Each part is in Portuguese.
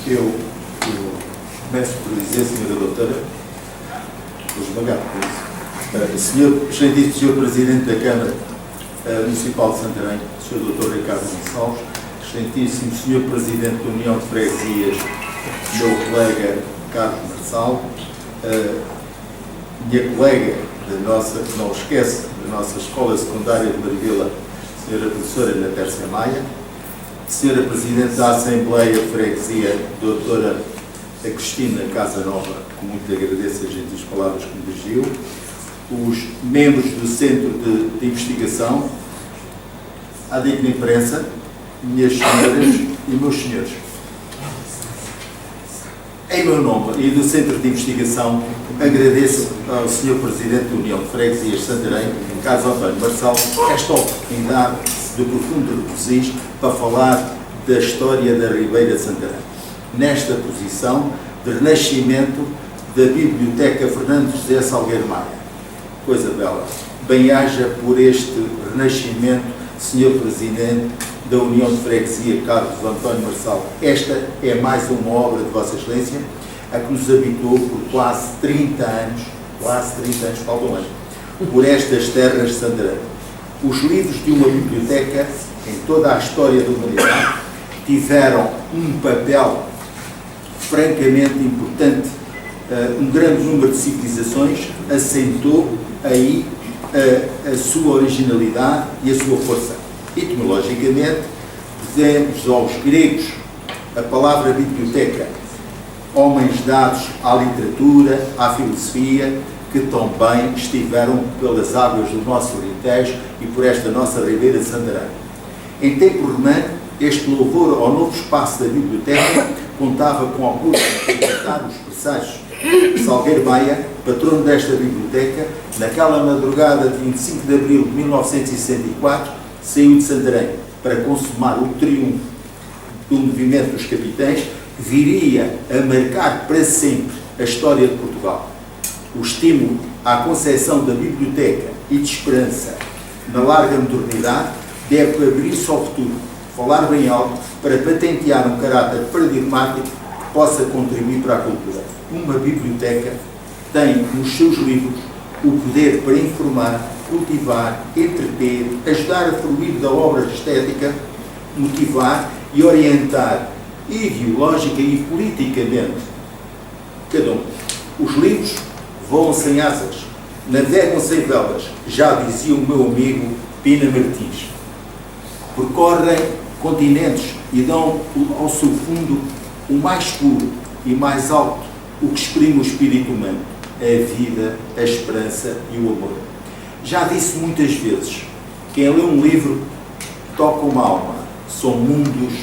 Eu começo por dizer, Sra. Doutora, vou esmagar por isso, excelentíssimo Sr. Presidente da Câmara Municipal de Santarém, Sr. Dr. Ricardo Gonçalves, excelentíssimo Sr. Presidente da União de Freguesias, meu colega Carlos Marçal, minha colega, que não esquece, da nossa Escola Secundária de Marvila, Sra. Professora Ana Tércia Maia, Sra. Presidente da Assembleia de Freguesia, Doutora Cristina Casanova, que muito agradeço as gentis palavras que me dirigiu, os membros do Centro de Investigação, a digna imprensa, minhas senhoras e meus senhores. Em meu nome e do Centro de Investigação, agradeço ao Sr. Presidente da União de Freguesias de Santarém, Carlos António Marçal, esta oportunidade de profundo regozijo para falar da história da Ribeira de Santarém, nesta posição de renascimento da Biblioteca Fernando José Salgueiro Maia. Coisa bela. Bem-haja por este renascimento, Sr. Presidente da União de Freguesia, Carlos António Marçal. Esta é mais uma obra de Vossa Excelência, a que nos habitou por quase 30 anos, faltam anos, por estas terras de Santarém. Os livros de uma biblioteca, em toda a história da humanidade, tiveram um papel francamente importante. Um grande número de civilizações assentou aí a sua originalidade e a sua força. Etimologicamente, devemos aos gregos a palavra biblioteca, homens dados à literatura, à filosofia, que também estiveram pelas águas do nosso Alentejo e por esta nossa Ribeira de Santarém. Em tempo romano, este louvor ao novo espaço da biblioteca contava com alguns os presságios. Salgueiro Maia, patrono desta biblioteca, naquela madrugada de 25 de abril de 1964, saiu de Santarém para consumar o triunfo do movimento dos capitães, que viria a marcar para sempre a história de Portugal. O estímulo à concepção da biblioteca e de esperança na larga modernidade deve abrir-se ao futuro, falar bem alto, para patentear um caráter paradigmático que possa contribuir para a cultura. Uma biblioteca tem nos seus livros o poder para informar, cultivar, entreter, ajudar a fruir da obra estética, motivar e orientar ideológica e politicamente cada um. Os livros voam sem asas, navegam sem velas, já dizia o meu amigo Pina Martins. Percorrem continentes e dão ao seu fundo o mais puro e mais alto, o que exprime o espírito humano, a vida, a esperança e o amor. Já disse muitas vezes, quem lê um livro toca uma alma, são mundos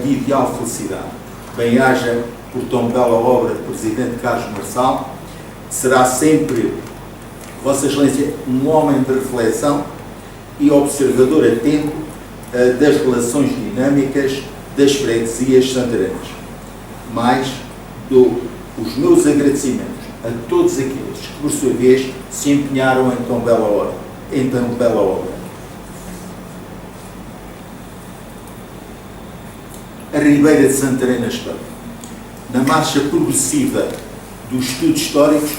de ideal felicidade. Bem-haja por tão bela obra do Presidente Carlos Marçal, será sempre, Vossa Excelência, um homem de reflexão e observador atento das relações dinâmicas das freguesias santarenses. Mais dou os meus agradecimentos a todos aqueles que, por sua vez, se empenharam em tão bela obra. A Ribeira de Santarém na história. Na marcha progressiva dos estudos históricos,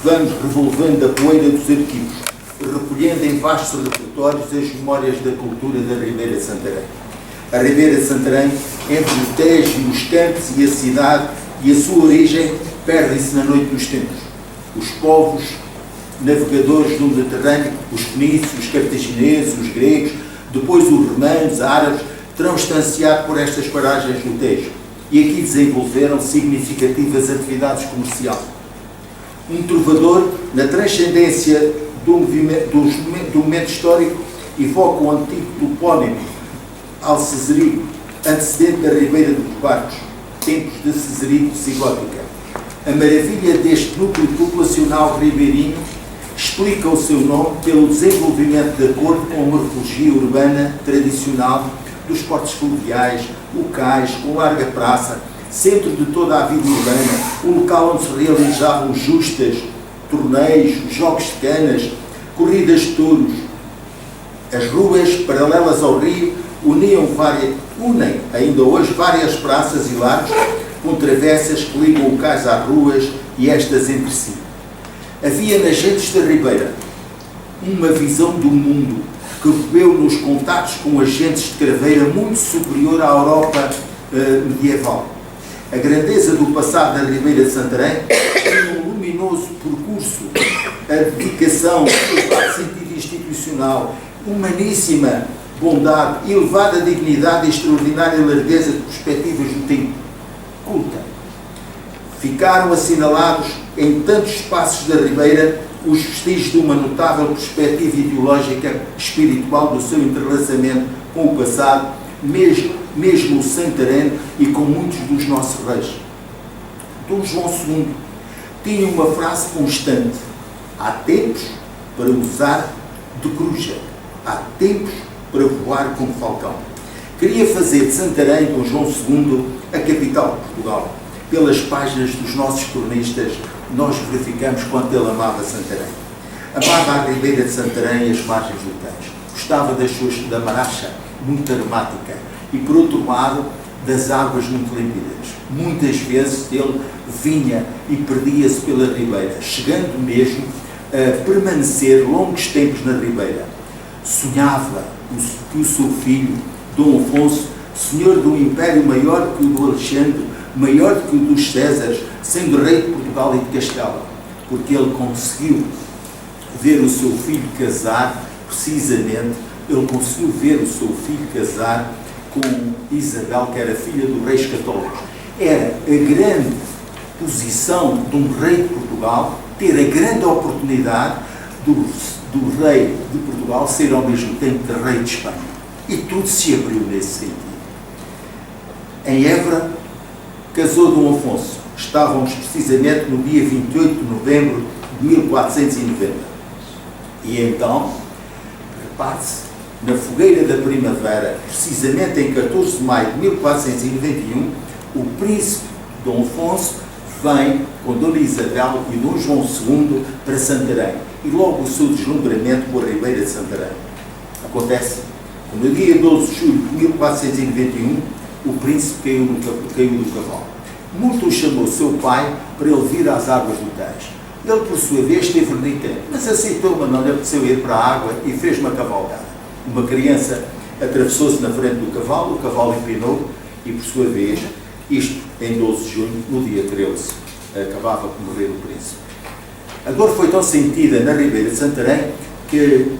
vamos revolvendo a poeira dos arquivos, recolhendo em vastos repertórios as memórias da cultura da Ribeira de Santarém. A Ribeira de Santarém, entre o Tejo, os campos e a cidade, e a sua origem perdem-se na noite dos tempos. Os povos navegadores do Mediterrâneo, os fenícios, os cartagineses, os gregos, depois os romanos, árabes, terão estanciado por estas paragens do Tejo e aqui desenvolveram significativas atividades comerciais. Um trovador, na transcendência do momento histórico, evoca o antigo topónimo Alceserico, antecedente da Ribeira dos Barcos, tempos de Cesarico Cigótica. A maravilha deste núcleo populacional ribeirinho explica o seu nome pelo desenvolvimento de acordo com a morfologia urbana tradicional dos portos fluviais, locais, com larga praça, centro de toda a vida urbana, o local onde se realizavam justas, torneios, jogos de canas, corridas de touros. As ruas paralelas ao rio unem ainda hoje várias praças e lagos, com travessas que ligam o cais às ruas e estas entre si. Havia nas gentes da Ribeira uma visão do mundo que bebeu nos contatos com as gentes de Craveira muito superior à Europa medieval. A grandeza do passado da Ribeira de Santarém tinha um luminoso percurso, a dedicação, o sentido institucional, humaníssima bondade, elevada dignidade e extraordinária largueza de perspectivas do tempo. Culta. Ficaram assinalados em tantos espaços da Ribeira os vestígios de uma notável perspectiva ideológica espiritual do seu entrelaçamento com o passado, mesmo o santareno e com muitos dos nossos reis. Dom João II tinha uma frase constante: há tempos para usar de coruja, há tempos para voar como falcão. Queria fazer de Santarém, Dom João II, a capital de Portugal. Pelas páginas dos nossos cronistas, nós verificamos quanto ele amava Santarém. Amava a Ribeira de Santarém e as margens do Tejo. Gostava da Maracha, muito aromática, e, por outro lado, das águas muito límpidas. Muitas vezes ele vinha e perdia-se pela Ribeira, chegando mesmo a permanecer longos tempos na Ribeira. Sonhava que o seu filho, Dom Afonso, senhor de um império maior que o do Alexandre, maior do que o dos Césares, sendo rei de Portugal e de Castela, porque ele conseguiu ver o seu filho casar, precisamente, ele conseguiu ver o seu filho casar com Isabel, que era filha dos reis católicos. Era a grande posição de um rei de Portugal, ter a grande oportunidade do rei de Portugal ser ao mesmo tempo rei de Espanha. E tudo se abriu nesse sentido. Em Évora, casou Dom Afonso. Estávamos precisamente no dia 28 de novembro de 1490. E então, repare-se, na fogueira da primavera, precisamente em 14 de maio de 1491, o príncipe Dom Afonso vem com Dona Isabel e Dom João II para Santarém. E logo o seu deslumbramento com a Ribeira de Santarém. Acontece que no dia 12 de julho de 1491, o príncipe caiu do cavalo. Muito o chamou seu pai para ele vir às águas do Tejo. Ele, por sua vez, esteve renitente, mas aceitou, mas não lhe apeteceu ir para a água e fez uma cavalgada. Uma criança atravessou-se na frente do cavalo, o cavalo empinou e, por sua vez, isto em 12 de junho, no dia 13, acabava por morrer o príncipe. A dor foi tão sentida na Ribeira de Santarém que,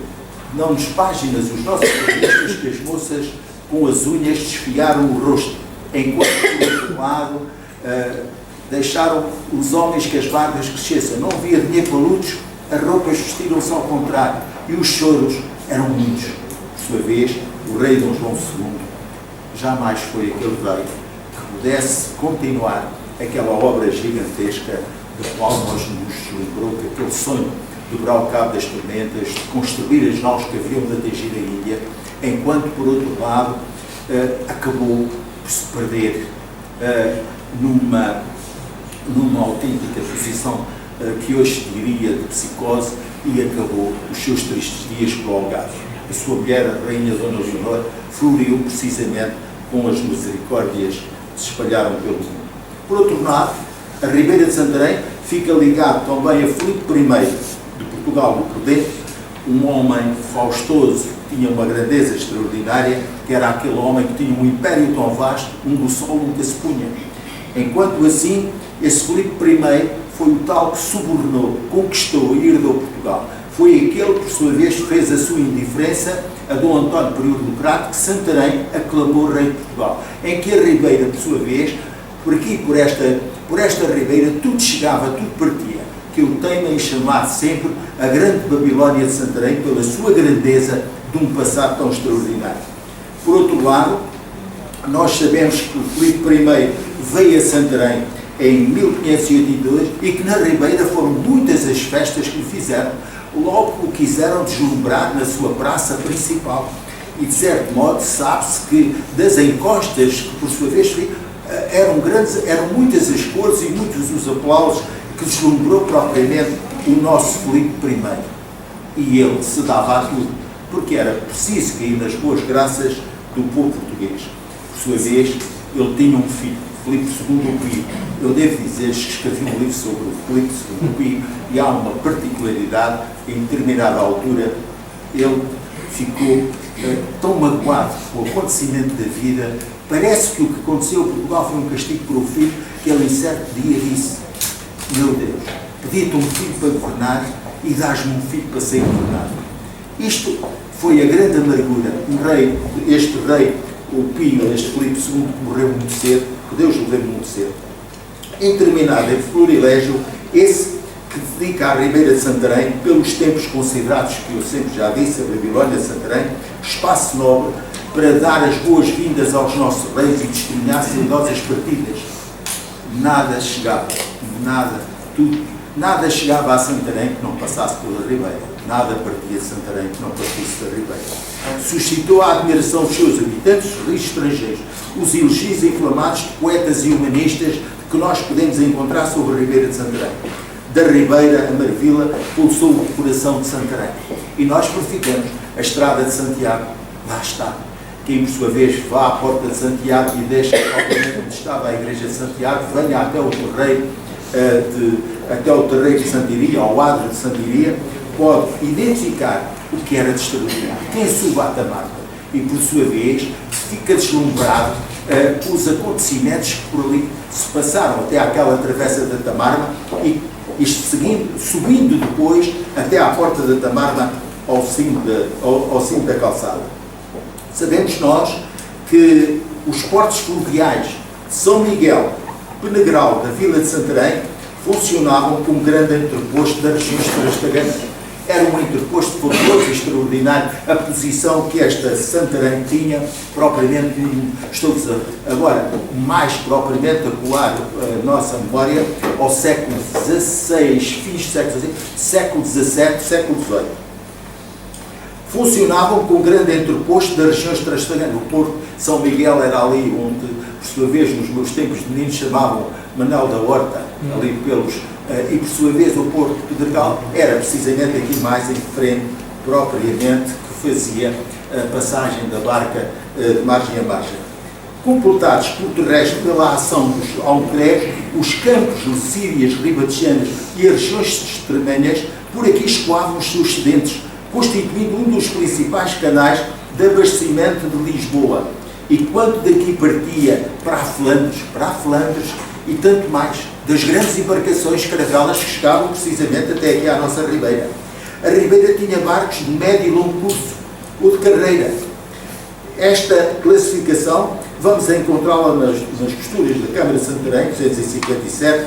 não nas páginas, os nossos cronistas, que as moças com as unhas desfiaram o rosto, enquanto, por outro lado, deixaram os homens que as barbas crescessem. Não havia dinheiro para lutos, as roupas vestiram-se ao contrário e os choros eram muitos. Por sua vez, o rei Dom João II jamais foi aquele rei que pudesse continuar aquela obra gigantesca da qual nós nos lembrou, que aquele sonho de dobrar o cabo das tormentas, de construir as naus que haviam de atingir a Índia, enquanto, por outro lado, acabou por se perder numa autêntica posição que hoje se diria de psicose, e acabou os seus tristes dias pelo Algarve. A sua mulher, a rainha Dona Leonor, floriu precisamente com as misericórdias que se espalharam pelo mundo. Por outro lado, a Ribeira de Santarém fica ligado também a Filipe I de Portugal, o Prudente, um homem faustoso, que tinha uma grandeza extraordinária, que era aquele homem que tinha um império tão vasto, do sol nunca se punha. Enquanto assim, esse Filipe I foi o tal que subornou, conquistou e herdou Portugal. Foi aquele, por sua vez, que fez a sua indiferença a Dom António Prior que Santarém aclamou rei de Portugal. Em que a Ribeira, por sua vez, por aqui, por esta Ribeira, tudo chegava, tudo partia. Que eu teimo em chamar sempre a grande Babilónia de Santarém pela sua grandeza de um passado tão extraordinário. Por outro lado, nós sabemos que o Filipe I veio a Santarém em 1582 e que na Ribeira foram muitas as festas que lhe fizeram. Logo o quiseram deslumbrar na sua praça principal. E, de certo modo, sabe-se que das encostas, que por sua vez eram muitas as cores e muitos os aplausos que deslumbrou propriamente o nosso Filipe I. E ele se dava a tudo, porque era preciso cair nas boas graças do povo português. Por sua vez, ele tinha um filho, Filipe II o Pio. Eu devo dizer que escrevi um livro sobre o Filipe II o Pio e há uma particularidade, em determinada altura, ele ficou tão magoado com o acontecimento da vida, parece que o que aconteceu em Portugal foi um castigo para o filho, que ele em certo dia disse: meu Deus, pedi-te um filho para governar e dás-me um filho para ser governado. Isto foi a grande amargura. Este rei, o Pio, este Filipe II, que morreu muito cedo, que Deus lhe deu muito cedo, em terminado em florilégio, esse que dedica à Ribeira de Santarém, pelos tempos considerados, que eu sempre já disse, a Babilónia de Santarém, espaço nobre, para dar as boas-vindas aos nossos reis e testemunhar saudosas partidas. Nada chegava, nada chegava a Santarém que não passasse pela Ribeira. Nada partia de Santarém que não partisse da Ribeira. Suscitou a admiração dos seus habitantes, ricos estrangeiros, os elogios inflamados de poetas e humanistas que nós podemos encontrar sobre a Ribeira de Santarém. Da Ribeira, a Marvila, pulsou o coração de Santarém. E nós verificamos a estrada de Santiago, lá está. Quem, por sua vez, vá à porta de Santiago e deixa onde estava a igreja de Santiago, venha até o terreiro de Santiria, ao adro de Santiria, pode identificar o que era de extraordinário. Quem suba a Tamarma e, por sua vez, fica deslumbrado com os acontecimentos que por ali se passaram até àquela travessa da Tamarma e subindo depois até à porta da Tamarma ao cimo da calçada. Sabemos nós que os portos fluviais de São Miguel, Penegral, da Vila de Santarém, funcionavam como grande entreposto das regiões trastagantes. Era um entreposto fabuloso e extraordinário, a posição que esta Santarém tinha, propriamente, estou agora mais propriamente a colar a nossa memória ao século XVI, fins do século XVII, século XVIII. Funcionavam com grande entreposto das regiões trastagantes. O Porto de São Miguel era ali onde, por sua vez, nos meus tempos de menino, chamavam Manuel da Horta, ali pelos... e por sua vez o Porto de Pedregal era precisamente aqui mais em frente, propriamente, que fazia a passagem da barca de margem a margem. Completados por terrestre pela ação dos almocrés, os campos lecírias, ribatejanas e as regiões extremanhas, por aqui escoavam os seus sedentes, constituindo um dos principais canais de abastecimento de Lisboa. E quando daqui partia para a Flandres e tanto mais, das grandes embarcações caravelas que chegavam precisamente até aqui à nossa Ribeira. A Ribeira tinha barcos de médio e longo curso, ou de carreira. Esta classificação vamos encontrá-la nas posturas da Câmara de Santarém, 257,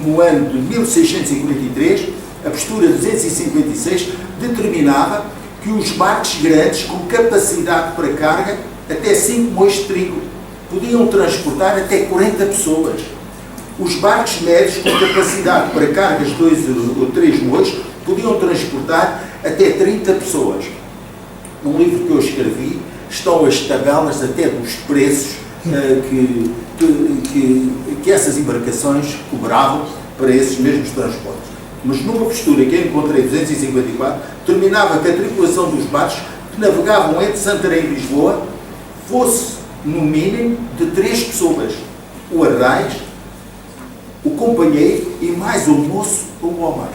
no ano de 1643, a postura 256 determinava que os barcos grandes com capacidade para carga até 5 mois de trigo podiam transportar até 40 pessoas. Os barcos médios com capacidade para cargas de 2 ou 3 mois podiam transportar até 30 pessoas. Num livro que eu escrevi estão as tabelas até dos preços que essas embarcações cobravam para esses mesmos transportes. Mas numa postura que eu encontrei, 254, determinava que a tripulação dos barcos que navegavam entre Santarém e Lisboa fosse, no mínimo, de 3 pessoas. O arrais, o companheiro e mais o moço ou o homem.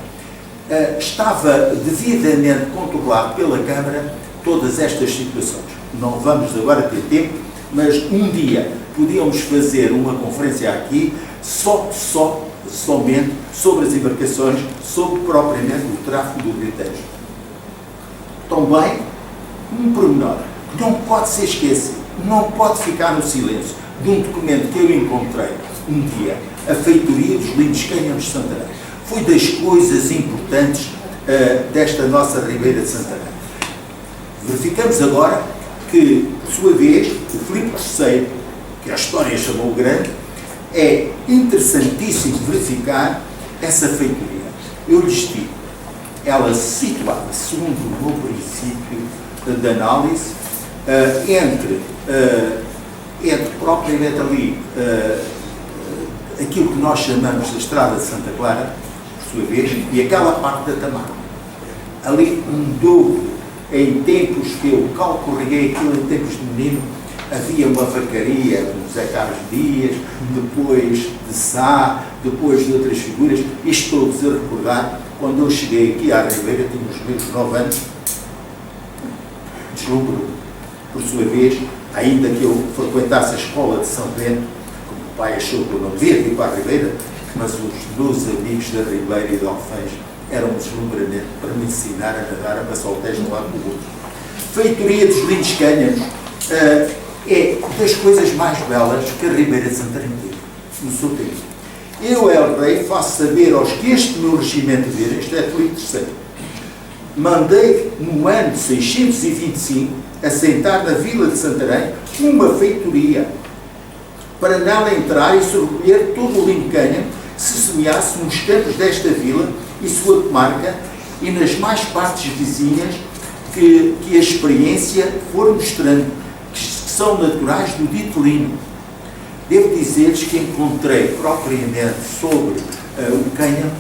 Estava devidamente controlado pela Câmara todas estas situações. Não vamos agora ter tempo, mas um dia podíamos fazer uma conferência aqui somente sobre as embarcações, sobre propriamente o tráfego do Rio Tejo. Também, um pormenor que não pode ser esquecido, não pode ficar no silêncio, de um documento que eu encontrei um dia, a feitoria dos lindos cânions de Santarém. Foi das coisas importantes desta nossa Ribeira de Santarém. Verificamos agora que, por sua vez, o Filipe III, que a história chamou grande, é interessantíssimo verificar essa feitoria. Eu lhes digo, ela situava-se, segundo o meu princípio de análise, entre propriamente ali aquilo que nós chamamos da Estrada de Santa Clara, por sua vez, e aquela parte da Tamarma. Ali um douro, em tempos que eu calculei aquilo em tempos de menino, havia uma vacaria do José Carlos Dias, depois de Sá, depois de outras figuras. Isto estou-vos a recordar, quando eu cheguei aqui à Ribeira, tinha os meus 9 anos, deslumbro, por sua vez, ainda que eu frequentasse a escola de São Bento, como o pai achou que eu não devia ir para a Ribeira, mas os meus amigos da Ribeira e de Alfães eram um deslumbramento para me ensinar a nadar, a passar o teste de um lado para o outro. Feitoria dos lindos cânhanos é das coisas mais belas que a Ribeira de Santarém teve, no seu tempo. Eu, El Rei, faço saber aos que este meu regimento vir, isto é Filipe III, mandei no ano de 625 assentar na vila de Santarém uma feitoria para nela entrar e se recolher todo o lindo cânhamo que se semeasse nos campos desta vila e sua comarca e nas mais partes vizinhas que a experiência for mostrando que são naturais do dito lino. Devo dizer-lhes que encontrei propriamente sobre o cânhamo,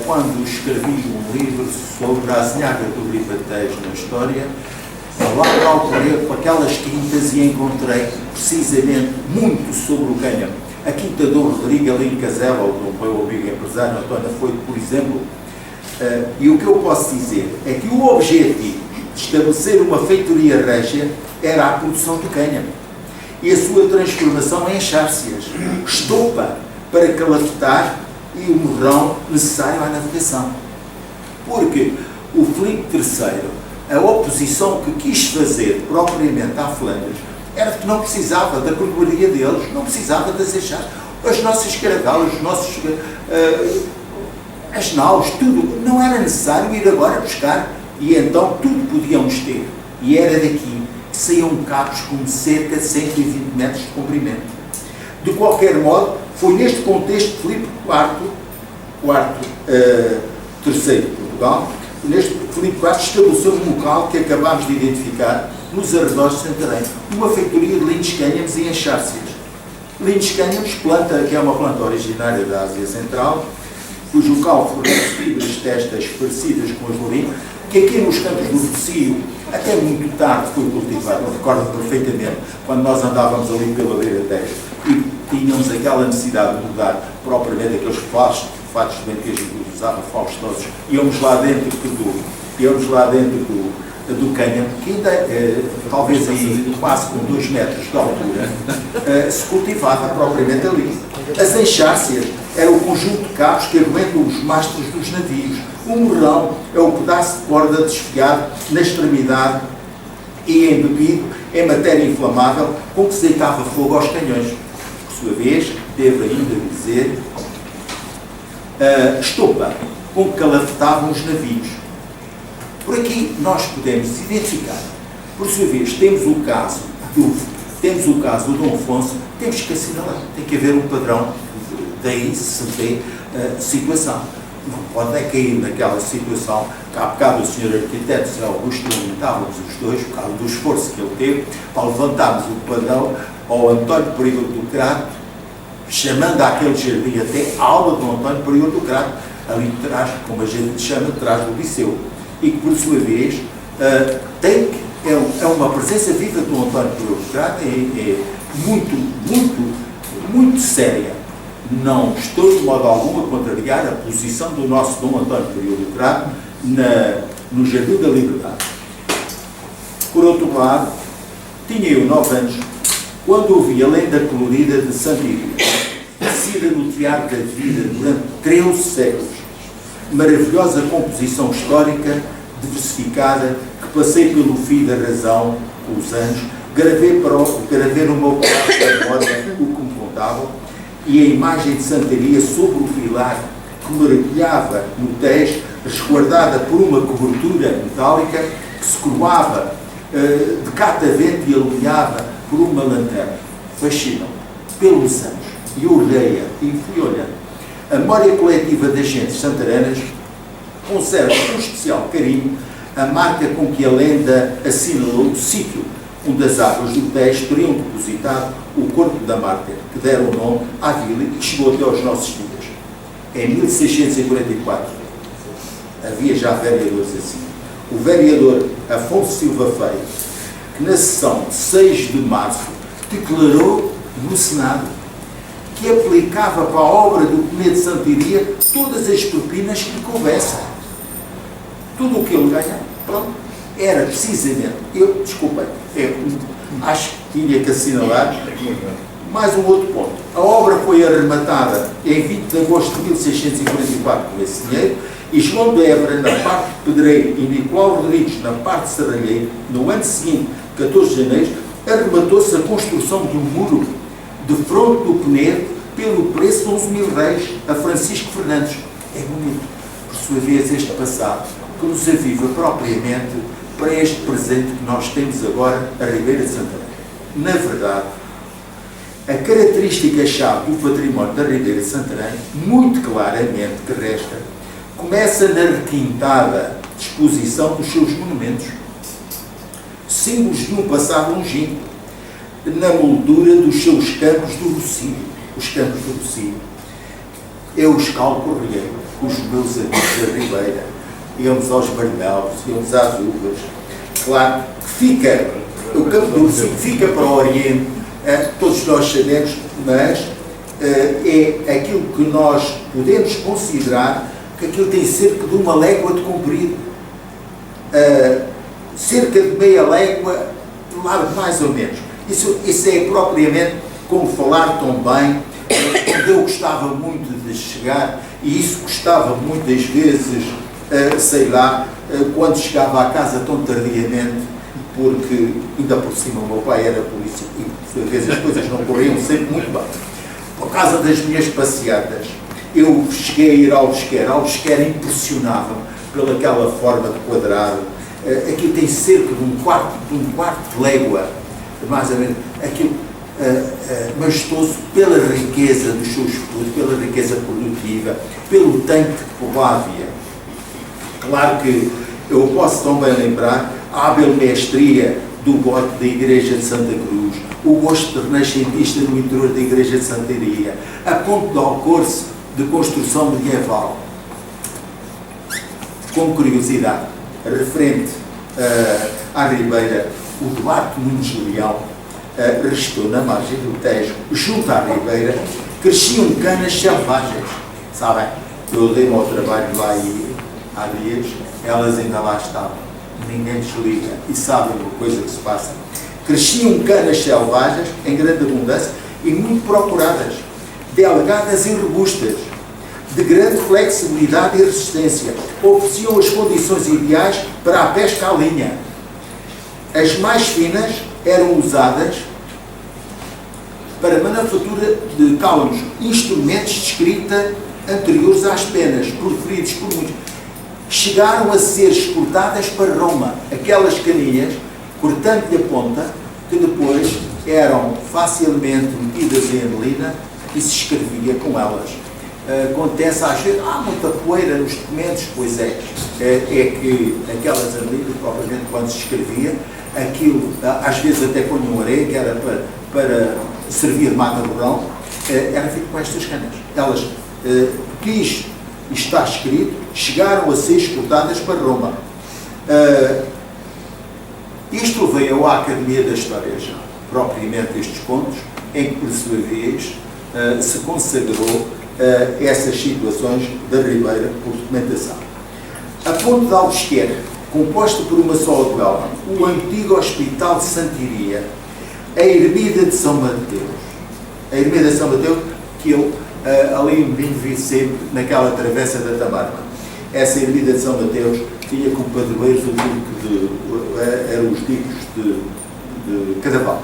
quando escrevi um livro sobre a azinhaga do Ribatejo na história, lá procurei por aquelas quintas e encontrei precisamente muito sobre o cânhamo. A Quinta do Rodrigo, ali em Casela, onde o meu amigo empresário António foi, por exemplo, e o que eu posso dizer é que o objetivo de estabelecer uma feitoria régia era a produção de cânhamo e a sua transformação em enxárcias, estopa para calafetar e o morrão necessário à navegação. Porque o Filipe III, a oposição que quis fazer propriamente à Flandres, era que não precisava da cordoaria deles, não precisava das enxárcias, as nossas caravelas, os nossos as naus, tudo, não era necessário ir agora buscar, e então tudo podíamos ter, e era daqui que saíam cabos com cerca de 120 metros de comprimento. De qualquer modo, foi neste contexto que Filipe III de Portugal, neste Filipe IV estabeleceu um local que acabámos de identificar nos arredores de Santarém, uma feitoria de lindos cânhamos e enxárcias. Lindos cânhamos, planta que é uma planta originária da Ásia Central, cujo local fornece fibras testas parecidas com as lourinhas, que aqui nos campos do Rocio, até muito tarde foi cultivado. Eu recordo perfeitamente, quando nós andávamos ali pela beira-tejo e tínhamos aquela necessidade de mudar propriamente aqueles fatos de bem que a gente usava, faustosos, íamos lá dentro do cânhamo, que ainda, talvez aí quase com 2 metros de altura, se cultivava propriamente ali. As enxárcias eram o conjunto de cabos que aguentam os mastros dos navios. O morrão é o pedaço de corda desfiado na extremidade e embebido em matéria inflamável com que se deitava fogo aos canhões. Por sua vez, devo ainda dizer, estopa com que calafetavam os navios. Por aqui nós podemos identificar, por sua vez, temos o caso do Dom Afonso, temos que assinalar, tem que haver um padrão, daí se vê situação. Não pode é cair naquela situação que há bocado o Sr. Arquiteto, Sr. Augusto, lamentávamos os dois, por causa do esforço que ele teve, para levantarmos o padrão ao António Prior do Crato, chamando aquele jardim até a aula do António Prior do Crato, ali de trás, como a gente chama, de trás do Liceu. E que, por sua vez, é uma presença viva do António Prior do Crato, é muito séria. Não estou de modo algum a contrariar a posição do nosso Dom António Prior do Crato no Jardim da Liberdade. Por outro lado, tinha eu 9 anos quando ouvi a lenda colorida de Santa Iria, tecida no teatro da vida durante 13 séculos, maravilhosa composição histórica, diversificada, que passei pelo fio da razão com os anos, gravei no meu quadro da memória o que me contavam, e a imagem de Santaria sobre o pilar que mergulhava no Tejo, resguardada por uma cobertura metálica que se coroava de catavento e alumiava por uma lanterna. Fascinam pelos anos. E olhei-a e fui olhando. A memória coletiva das gentes santaranas conserva com especial carinho a marca com que a lenda assinalou o sítio onde as águas do Tejo teriam depositado o corpo da mártir, que deram o nome à vila e que chegou até aos nossos dias. Em 1644, havia já vereadores assim. O vereador Afonso Silva Feio, que na sessão de 6 de março declarou no Senado que aplicava para a obra do Penedo de Santiria todas as propinas que lhe coubessem. Tudo o que ele ganhava, pronto, era precisamente, acho que tinha que assinalar mais um outro ponto. A obra foi arrematada em 20 de agosto de 1644 com esse dinheiro, e João de Évora na parte de Pedreiro e Nicolau Rodrigues na parte de Serralheiro, no ano seguinte, 14 de janeiro, arrematou-se a construção de um muro de fronte do Penedo pelo preço de 11 mil reis a Francisco Fernandes. É bonito, por sua vez, este passado, que nos aviva propriamente para este presente que nós temos agora, a Ribeira de Santarém. Na verdade, a característica-chave do património da Ribeira de Santarém, muito claramente que resta, começa na requintada disposição dos seus monumentos, símbolos de um passado longínquo, na moldura dos seus campos do Rocio. Os campos do Rocio. Eu os calcorrei com os meus amigos da Ribeira, íamos aos Barnelos, íamos às Uvas. Claro que o campo do Rocio fica para o Oriente, todos nós sabemos, mas é aquilo que nós podemos considerar que aquilo tem cerca de uma légua de comprido, cerca de meia légua de largo, mais ou menos. Isso é propriamente como falar tão bem, onde eu gostava muito de chegar, e isso gostava muitas vezes, sei lá, quando chegava à casa tão tardiamente, porque ainda por cima o meu pai era polícia e às vezes as coisas não corriam sempre muito bem. Por causa das minhas passeatas, eu cheguei a ir ao Albuquerque impressionava-me pelaquela forma de quadrado. Aquilo tem cerca de um quarto de légua, mais ou menos, aquilo majestoso pela riqueza dos seus produtos, pela riqueza produtiva, pelo tanque que lá havia. Claro que eu posso também lembrar a hábil mestria do gote da Igreja de Santa Cruz, o gosto renascentista no interior da Igreja de Santaria, a ponto de Alcorce de construção medieval. Como curiosidade, referente à Ribeira, o Duarte Nunes Leão restou na margem do Tejo, junto à Ribeira, cresciam canas selvagens, sabem? Eu dei-me ao trabalho lá há dias, elas ainda lá estavam, ninguém desliga e sabem uma coisa que se passa. Cresciam canas selvagens em grande abundância e muito procuradas, delgadas e robustas, de grande flexibilidade e resistência, ofereciam as condições ideais para a pesca à linha. As mais finas eram usadas para a manufatura de caunos, instrumentos de escrita anteriores às penas, preferidos por muitos. Chegaram a ser exportadas para Roma, aquelas caninhas, cortando-lhe a ponta, que depois eram facilmente metidas em anilina e se escrevia com elas. Acontece às vezes, há muita poeira nos documentos, pois é que aquelas anilinas, propriamente quando se escrevia, aquilo, às vezes até ponham areia, que era para servir de mata-borrão, era feito com estas canas. Elas, que isto está escrito, chegaram a ser exportadas para Roma. Isto veio à Academia da História já, propriamente estes contos, em que, por sua vez, se consagrou essas situações da Ribeira por documentação. A Ponte de Albuquerque, composta por uma só goela, o antigo Hospital de Santiria, a Ermida de São Mateus, que eu ali me vi sempre naquela travessa da Tamarma. Essa Ermida de São Mateus tinha como padroeiros eram os digos de Cadaval.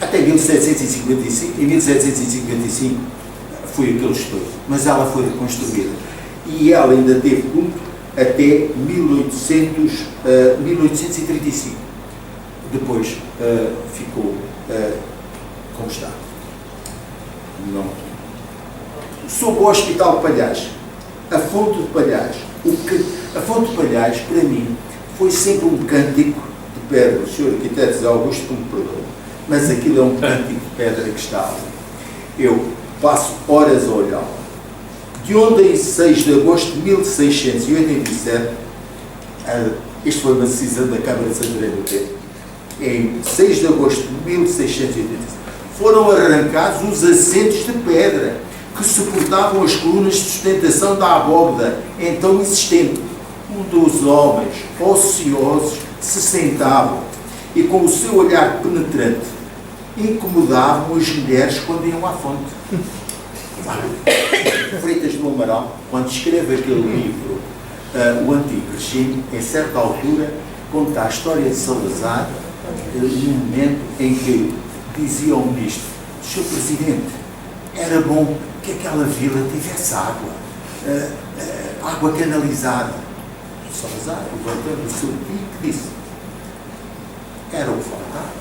Até 1755, em 1755 foi aquele estouro, mas ela foi reconstruída e ela ainda teve culto até 1835. Depois ficou como está. Não. Sobre o Hospital de Palhais, a Fonte de Palhais. A Fonte de Palhais, para mim, foi sempre um cântico de pedra. O Sr. Arquiteto José Augusto me perdoa, mas aquilo é um cântico de pedra que está ali. Eu passo horas a olhá-lo. De onde, em 6 de agosto de 1687, Isto foi uma decisão da Câmara de Santarém do Tempo. Em 6 de agosto de 1685, foram arrancados os assentos de pedra que suportavam as colunas de sustentação da abóbada então existente. Um dos homens ociosos se sentavam e, com o seu olhar penetrante, incomodavam as mulheres quando iam à fonte. Freitas do Amaral, quando escreve aquele livro, O Antigo Regime, em certa altura, conta a história de Salazar, no momento em que dizia ao ministro: Sr. Presidente, era bom que aquela vila tivesse água, água canalizada. Salazar, levantando o seu pico, disse: era o que faltava,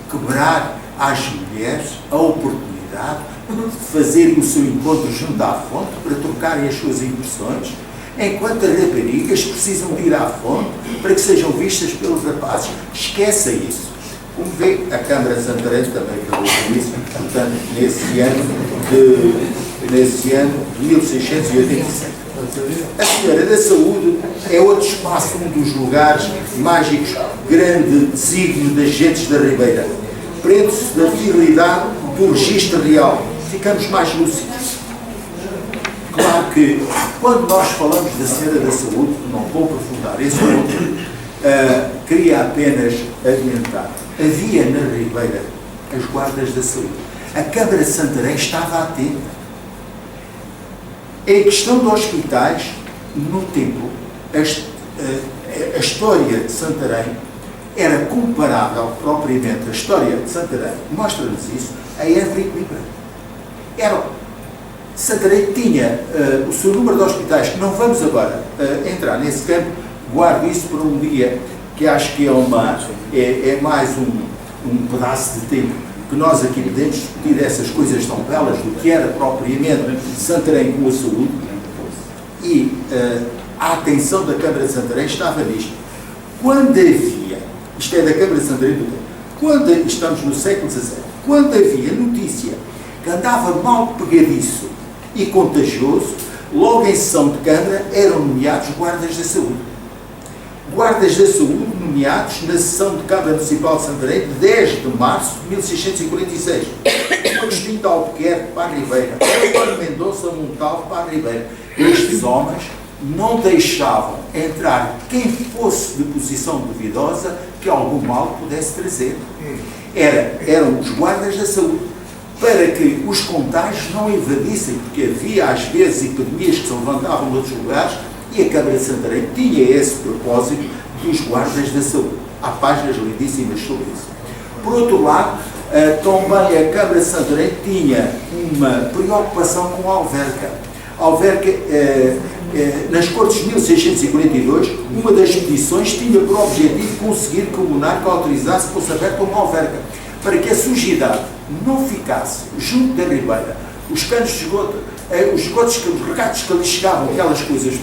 quebrar às mulheres a oportunidade de fazerem o seu encontro junto à fonte para trocarem as suas impressões, enquanto as raparigas precisam de ir à fonte para que sejam vistas pelos rapazes. Esqueça isso. Como vê, a Câmara de Santarém também falou com isso, portanto, nesse ano de 1687. A Senhora da Saúde é outro espaço, um dos lugares mágicos, grande desígnio das gentes da Ribeira. Prende-se da fidelidade do registro real. Ficamos mais lúcidos. Claro que, quando nós falamos da Senhora da Saúde, não vou aprofundar esse ponto, queria apenas adiantar. Havia na Ribeira as guardas da saúde. A Câmara de Santarém estava atenta. Em questão de hospitais, no tempo, a história de Santarém era comparável propriamente, a história de Santarém mostra-nos isso, a Évora e Coimbra. Santarém tinha o seu número de hospitais, que não vamos agora entrar nesse campo, guardo isso para um dia, que acho que é mais um pedaço de tempo que nós aqui podemos discutir essas coisas tão belas do que era propriamente Santarém com a saúde, e a atenção da Câmara de Santarém estava nisto. Quando havia, isto é da Câmara de Santarém do tempo, estamos no século XVII, quando havia notícia que andava mal pegadiço e contagioso, logo em sessão de Câmara eram nomeados guardas da saúde. Guardas da saúde nomeados na sessão de Câmara Municipal de Santarém de 10 de março de 1646. Agostinho de Albuquerque para a Ribeira, António Mendonça Montalvo para a Ribeira. Estes homens não deixavam entrar quem fosse de posição duvidosa que algum mal pudesse trazer. Eram os guardas da saúde, para que os contágios não invadissem, porque havia às vezes epidemias que se levantavam noutros lugares, e a Câmara de Santarém tinha esse propósito dos guardas da saúde. Há páginas lindíssimas sobre isso. Por outro lado, também a Câmara de Santarém tinha uma preocupação com a alverca. A alverca, nas Cortes de 1642, uma das petições tinha por objetivo conseguir que o monarca autorizasse que fosse aberta uma alverca, para que a sujidade não ficasse junto da ribeira, os canos de esgoto, os esgotos, os regatos que ali chegavam, aquelas coisas,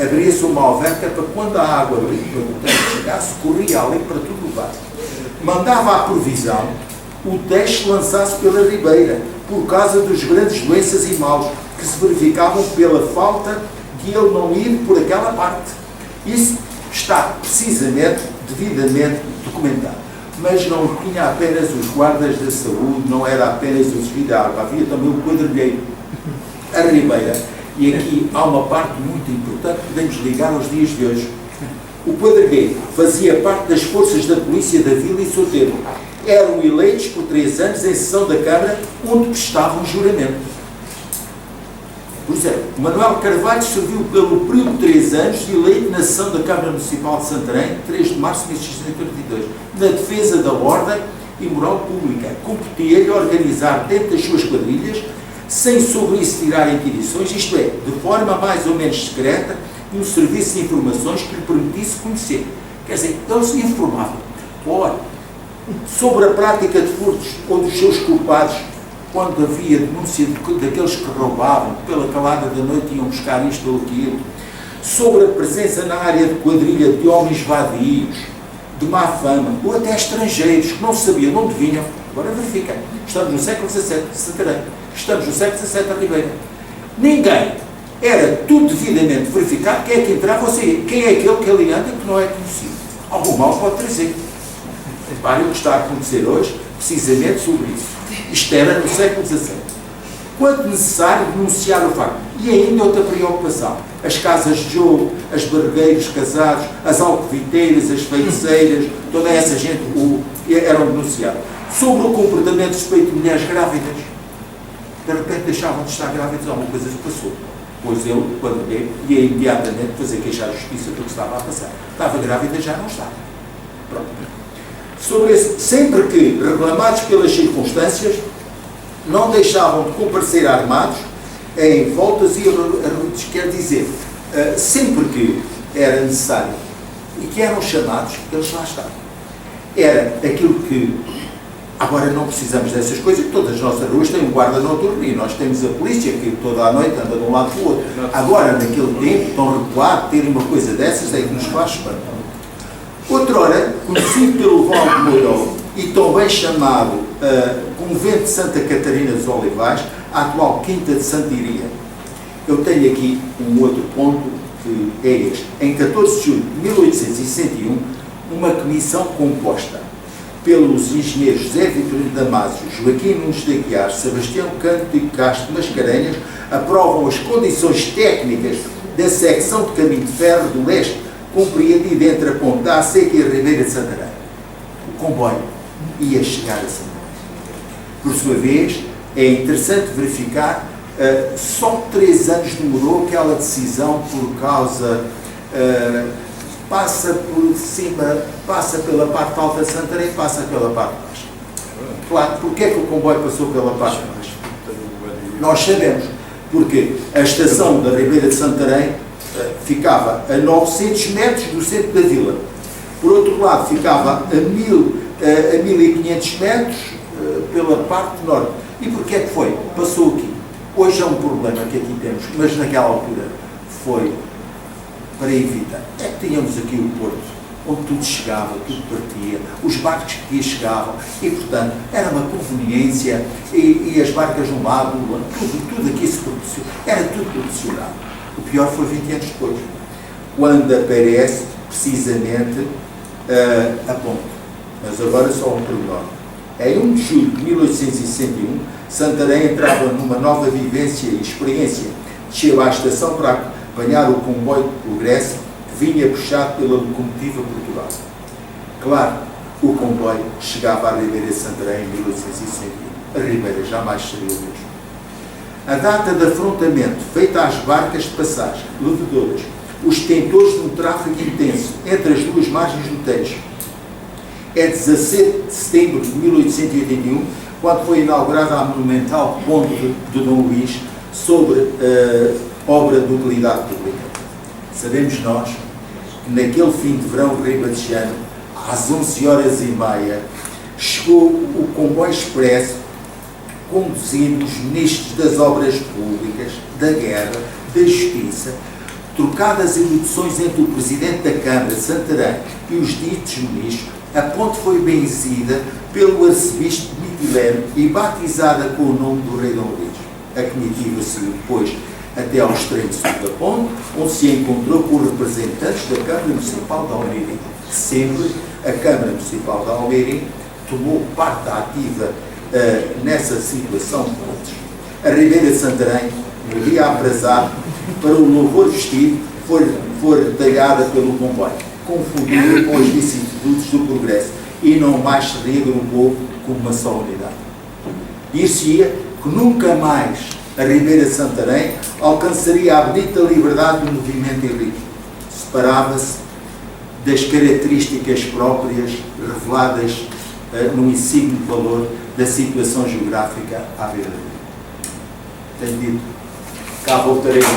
abria-se uma alverca para quando a água chegasse, corria ali para tudo levar. Mandava a provisão o teste lançasse pela ribeira, por causa dos grandes doenças e maus que se verificavam pela falta de ele não ir por aquela parte. Isso está precisamente, devidamente documentado. Mas não tinha apenas os guardas da saúde, não era apenas o desvio da água, havia também o quadrilheiro, a ribeira. E aqui há uma parte muito importante que podemos ligar aos dias de hoje. O quadrilheiro fazia parte das forças da polícia da vila e Soterro. Eram eleitos por 3 anos em sessão da Câmara, onde prestavam juramento. Por exemplo, Manuel Carvalho serviu pelo período de 3 anos de eleito na sessão da Câmara Municipal de Santarém, 3 de março de 1642, na defesa da ordem e moral pública. Competia-lhe organizar dentro das suas quadrilhas, sem sobre isso tirar inquirições, isto é, de forma mais ou menos secreta, um serviço de informações que lhe permitisse conhecer. Quer dizer, ele se informava, ora, sobre a prática de furtos ou dos seus culpados, quando havia denúncia daqueles que roubavam, pela calada da noite iam buscar isto ou aquilo, sobre a presença na área de quadrilha de homens vadios, de má fama, ou até estrangeiros, que não sabiam de onde vinham. Agora verifica, estamos no século XVII, Santarém, estamos no século XVII, a Ribeira. Ninguém era tudo devidamente verificado, quem é que entrava, ou seja, quem é aquele que ali anda que não é conhecido. Algum mal pode trazer. Reparem o que está a acontecer hoje, precisamente sobre isso. Isto era no século XVII. Quando necessário, denunciar o facto. E ainda outra preocupação. As casas de jogo, as barbegueiros casados, as alcoviteiras, as feiticeiras, toda essa gente eram denunciados. Sobre o comportamento suspeito de mulheres grávidas. De repente deixavam de estar grávidas, alguma coisa se passou. Pois ele, quando veio, ia imediatamente fazer queixar a justiça do que estava a passar. Estava grávida, já não estava. Pronto. Sobre esse, sempre que, reclamados pelas circunstâncias, não deixavam de comparecer armados em voltas e arruidos. Quer dizer, sempre que era necessário e que eram chamados, eles lá estavam. Era aquilo que, agora não precisamos dessas coisas, todas as nossas ruas têm um guarda noturno e nós temos a polícia que toda a noite anda de um lado para o outro. Agora, naquele tempo, tão recuado, terem uma coisa dessas é que nos faz espantar. Outrora, conhecido pelo Val de Mourão e também chamado Convento de Santa Catarina dos Olivais, a atual Quinta de Santiria. Eu tenho aqui um outro ponto que é este. Em 14 de julho de 1861, uma comissão composta pelos engenheiros José Vitorino Damasio, Joaquim Nunes de Aguiar, Sebastião Canto e Castro Mascarenhas aprovam as condições técnicas da secção de caminho de ferro do leste compreendida entre a Ponte da Seca e a Ribeira de Santarém. O comboio ia chegar a Santarém. Por sua vez, é interessante verificar, só 3 anos demorou aquela decisão por causa, passa por cima, passa pela parte alta de Santarém, passa pela parte baixa. Claro, porque é que o comboio passou pela parte baixa? Nós sabemos, porque a estação da Ribeira de Santarém ficava a 900 metros do centro da vila. Por outro lado, ficava a 1500 metros pela parte norte. E porquê é que foi? Passou aqui. Hoje é um problema que aqui temos, mas naquela altura foi para evitar. É que tínhamos aqui o Porto, onde tudo chegava, tudo partia, os barcos que aqui chegavam, e portanto era uma conveniência, e as barcas de um lado, tudo aqui se proporcionava. Era tudo proporcionado. O pior foi 20 anos depois, quando aparece precisamente a ponte. Mas agora só um pormenor. Em 1 de julho de 1861, Santarém entrava numa nova vivência e experiência. Desceu à estação para apanhar o comboio de progresso que vinha puxado pela locomotiva Portugal. Claro, o comboio chegava à Ribeira de Santarém em 1861. A Ribeira jamais seria o mesmo. A data de afrontamento feita às barcas de passagem, levadoras, os detentores de um tráfego intenso entre as duas margens do Tejo, é 17 de setembro de 1881, quando foi inaugurada a monumental ponte de Dom Luís sobre obra de utilidade pública. Sabemos nós que naquele fim de verão ribatejano, às 11h30, chegou o comboio expresso conduzindo os ministros das obras públicas, da guerra, da justiça, trocadas elocuções entre o presidente da Câmara de Santarém e os ditos ministros. A ponte foi benzida pelo arcebispo de Mitilene e batizada com o nome do rei Dom Luís. A comitiva seguiu depois até ao extremo sul da ponte, onde se encontrou com representantes da Câmara Municipal de Almeirim. Sempre a Câmara Municipal de Almeirim tomou parte ativa nessa situação de pontes. A Ribeira de Santarém, no dia aprazado, para o louvor vestido, foi talhada pelo comboio, confundida com as vicissitudes do progresso, e não mais se reagrupou como uma só unidade. Dir-se-ia que nunca mais a Ribeira de Santarém alcançaria a bonita liberdade do movimento elite. Separava-se das características próprias reveladas num exímio valor da situação geográfica à beira do rio. Tenho dito, cá voltarei a